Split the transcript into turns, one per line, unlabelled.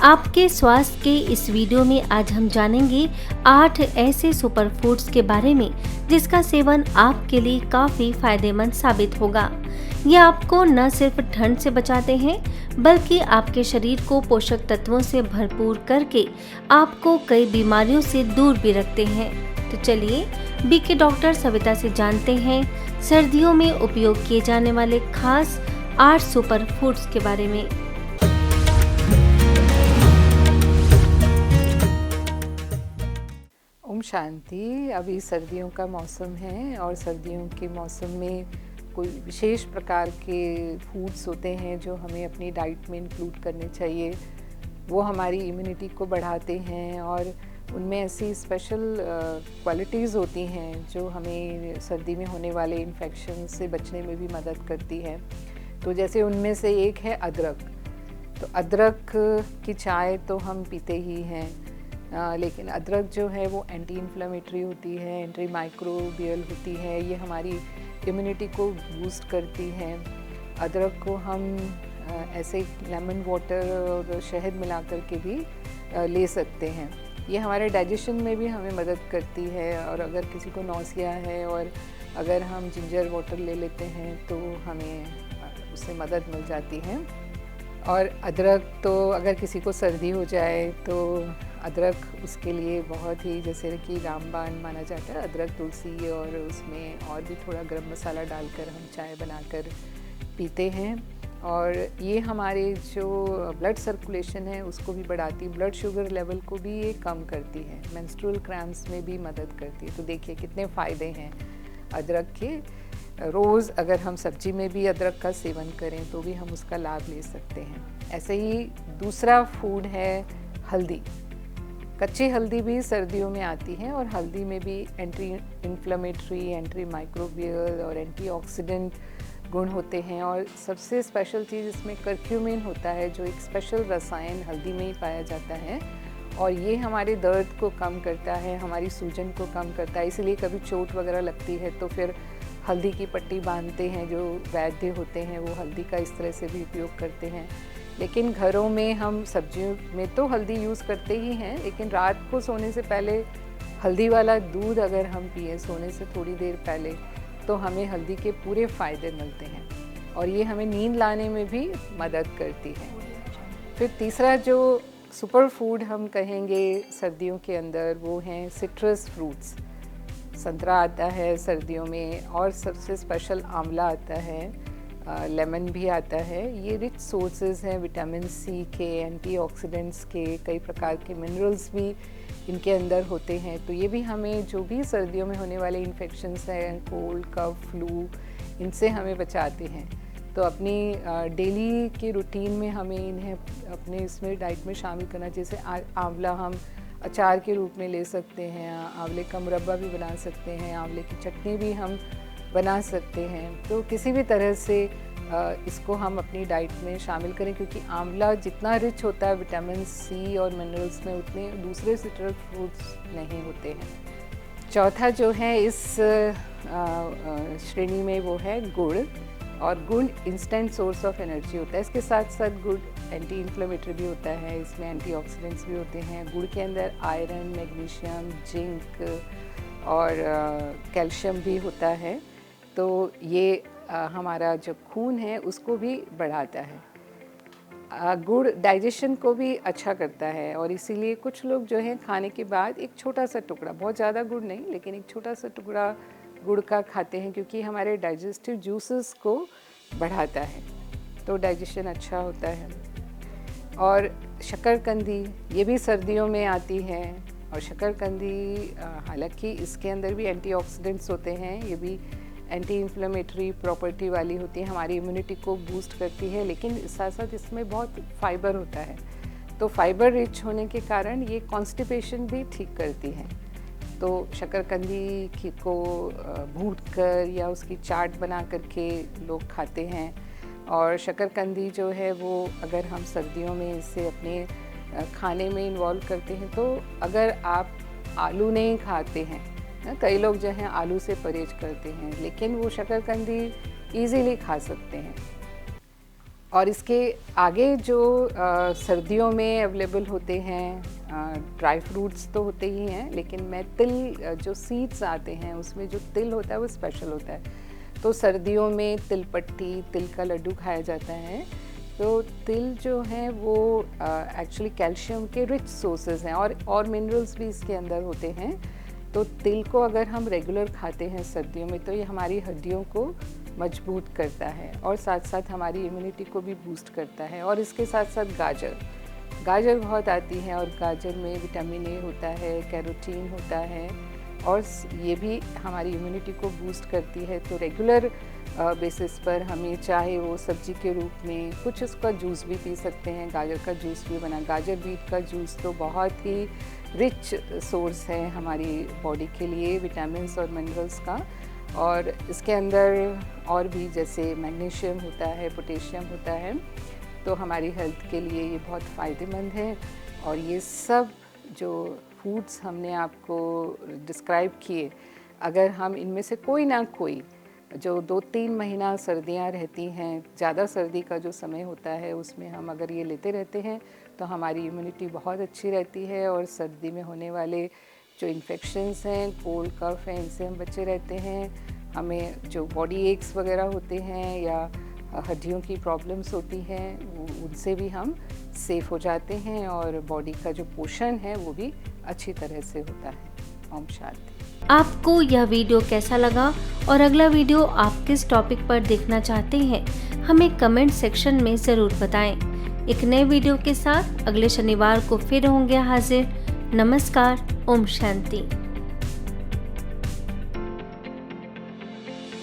आपके स्वास्थ्य के इस वीडियो में आज हम जानेंगे 8 ऐसे सुपर फूड्स के बारे में जिसका सेवन आपके लिए काफी फायदेमंद साबित होगा। ये आपको न सिर्फ ठंड से बचाते हैं बल्कि आपके शरीर को पोषक तत्वों से भरपूर करके आपको कई बीमारियों से दूर भी रखते हैं। तो चलिए बीके डॉक्टर सविता से जानते हैं सर्दियों में उपयोग किए जाने वाले खास 8 सुपर फूड्स के बारे में।
ओम शांति। अभी सर्दियों का मौसम है और सर्दियों के मौसम में कोई विशेष प्रकार के फूड्स होते हैं जो हमें अपनी डाइट में इंक्लूड करने चाहिए। वो हमारी इम्यूनिटी को बढ़ाते हैं और उनमें ऐसी स्पेशल क्वालिटीज़ होती हैं जो हमें सर्दी में होने वाले इन्फेक्शन से बचने में भी मदद करती है। तो जैसे उनमें से एक है अदरक। तो अदरक की चाय तो हम पीते ही हैं, लेकिन अदरक जो है वो एंटी इन्फ्लेमेटरी होती है, एंटी माइक्रोबियल होती है, ये हमारी इम्यूनिटी को बूस्ट करती है। अदरक को हम ऐसे लेमन वाटर और शहद मिला कर के भी ले सकते हैं। ये हमारे डाइजेशन में भी हमें मदद करती है और अगर किसी को नौसिया है और अगर हम जिंजर वाटर ले लेते हैं तो हमें उससे मदद मिल जाती है। और अदरक तो अगर किसी को सर्दी हो जाए तो अदरक उसके लिए बहुत ही जैसे कि रामबाण माना जाता है। अदरक, तुलसी और उसमें और भी थोड़ा गरम मसाला डालकर हम चाय बनाकर पीते हैं और ये हमारे जो ब्लड सर्कुलेशन है उसको भी बढ़ाती है, ब्लड शुगर लेवल को भी ये कम करती है, मेंस्ट्रुअल क्रैम्प्स में भी मदद करती है। तो देखिए कितने फ़ायदे हैं अदरक के। रोज़ अगर हम सब्जी में भी अदरक का सेवन करें तो भी हम उसका लाभ ले सकते हैं। ऐसे ही दूसरा फूड है हल्दी। कच्ची हल्दी भी सर्दियों में आती है और हल्दी में भी एंटी इन्फ्लेमेटरी, एंटी माइक्रोबियल और एंटीऑक्सीडेंट गुण होते हैं। और सबसे स्पेशल चीज़ इसमें करक्यूमिन होता है जो एक स्पेशल रसायन हल्दी में ही पाया जाता है और ये हमारे दर्द को कम करता है, हमारी सूजन को कम करता है। इसलिए कभी चोट वगैरह लगती है तो फिर हल्दी की पट्टी बांधते हैं, जो वैद्य होते हैं वो हल्दी का इस तरह से भी उपयोग करते हैं। लेकिन घरों में हम सब्जियों में तो हल्दी यूज़ करते ही हैं, लेकिन रात को सोने से पहले हल्दी वाला दूध अगर हम पिए सोने से थोड़ी देर पहले तो हमें हल्दी के पूरे फ़ायदे मिलते हैं और ये हमें नींद लाने में भी मदद करती है। फिर तीसरा जो सुपर फूड हम कहेंगे सर्दियों के अंदर वो हैं सिट्रस फ्रूट्स। संतरा आता है सर्दियों में और सबसे स्पेशल आंवला आता है, लेमन भी आता है। ये रिच सोर्सेज हैं विटामिन सी के, एंटीऑक्सीडेंट्स के, कई प्रकार के मिनरल्स भी इनके अंदर होते हैं। तो ये भी हमें जो भी सर्दियों में होने वाले इन्फेक्शंस हैं, कोल्ड, कफ, फ्लू, इनसे हमें बचाते हैं। तो अपनी डेली के रूटीन में हमें इन्हें अपने इसमें डाइट में शामिल करना। जैसे आंवला हम अचार के रूप में ले सकते हैं, आंवले का मुरब्बा भी बना सकते हैं, आंवले की चटनी भी हम बना सकते हैं। तो किसी भी तरह से इसको हम अपनी डाइट में शामिल करें क्योंकि आंवला जितना रिच होता है विटामिन सी और मिनरल्स में उतने दूसरे सिट्रस फ्रूट्स नहीं होते हैं। चौथा जो है इस श्रेणी में वो है गुड़। और गुड़ इंस्टेंट सोर्स ऑफ एनर्जी होता है। इसके साथ साथ गुड़ एंटी इन्फ्लेमेटरी भी होता है, इसमें एंटीऑक्सीडेंट्स भी होते हैं। गुड़ के अंदर आयरन, मैग्नीशियम, जिंक और कैल्शियम भी होता है। तो ये हमारा जो खून है उसको भी बढ़ाता है। गुड़ डाइजेशन को भी अच्छा करता है और इसीलिए कुछ लोग जो है खाने के बाद एक छोटा सा टुकड़ा, बहुत ज़्यादा गुड़ नहीं लेकिन एक छोटा सा टुकड़ा गुड़ का खाते हैं क्योंकि हमारे डाइजेस्टिव जूसेस को बढ़ाता है, तो डाइजेशन अच्छा होता है। और शक्करकंदी ये भी सर्दियों में आती है और शक्करकंदी हालांकि इसके अंदर भी एंटीऑक्सीडेंट्स होते हैं, ये भी एंटी इन्फ्लेमेटरी प्रॉपर्टी वाली होती है, हमारी इम्यूनिटी को बूस्ट करती है, लेकिन साथ साथ इसमें बहुत फाइबर होता है। तो फाइबर रिच होने के कारण ये कॉन्स्टिपेशन भी ठीक करती है। तो शक्करकंदी को भूनकर या उसकी चाट बना करके लोग खाते हैं। और शक्करकंदी जो है वो अगर हम सर्दियों में इसे अपने खाने में इन्वॉल्व करते हैं तो अगर आप आलू नहीं खाते हैं, कई लोग जो हैं आलू से परहेज करते हैं, लेकिन वो शक्करकंदी इजीली खा सकते हैं। और इसके आगे जो सर्दियों में अवेलेबल होते हैं ड्राई फ्रूट्स तो होते ही हैं, लेकिन मैं तिल जो सीड्स आते हैं उसमें जो तिल होता है वो स्पेशल होता है। तो सर्दियों में तिल पट्टी, तिल का लड्डू खाया जाता है। तो तिल जो है वो एक्चुअली कैल्शियम के रिच सोर्सेज हैं और मिनरल्स भी इसके अंदर होते हैं। तो तिल को अगर हम रेगुलर खाते हैं सर्दियों में तो ये हमारी हड्डियों को मजबूत करता है और साथ साथ हमारी इम्यूनिटी को भी बूस्ट करता है। और इसके साथ साथ गाजर बहुत आती है और गाजर में विटामिन ए होता है, कैरोटीन होता है और ये भी हमारी इम्यूनिटी को बूस्ट करती है। तो रेगुलर बेसिस पर हमें चाहे वो सब्जी के रूप में कुछ उसका जूस भी पी सकते हैं। गाजर का जूस भी बना, गाजर बीट का जूस तो बहुत ही रिच सोर्स है हमारी बॉडी के लिए विटामिन्स और मिनरल्स का। और इसके अंदर और भी जैसे मैग्नीशियम होता है, पोटेशियम होता है, तो हमारी हेल्थ के लिए ये बहुत फ़ायदेमंद है। और ये सब जो फूड्स हमने आपको डिस्क्राइब किए, अगर हम इनमें से कोई ना कोई जो 2-3 महीना सर्दियां रहती हैं, ज़्यादा सर्दी का जो समय होता है उसमें हम अगर ये लेते रहते हैं तो हमारी इम्यूनिटी बहुत अच्छी रहती है और सर्दी में होने वाले जो इन्फेक्शंस हैं, कोल्ड कफ हैं, इनसे हम बचे रहते हैं। हमें जो बॉडी एक्स वगैरह होते हैं या हड्डियों की प्रॉब्लम्स होती हैं उनसे भी हम सेफ हो जाते हैं और बॉडी का जो पोषण है वो भी अच्छी तरह से होता है। ओम शांति।
आपको यह वीडियो कैसा लगा और अगला वीडियो आप किस टॉपिक पर देखना चाहते हैं, हमें कमेंट सेक्शन में ज़रूर बताएं। एक नए वीडियो के साथ अगले शनिवार को फिर होंगे हाजिर। नमस्कार। ओम शांति।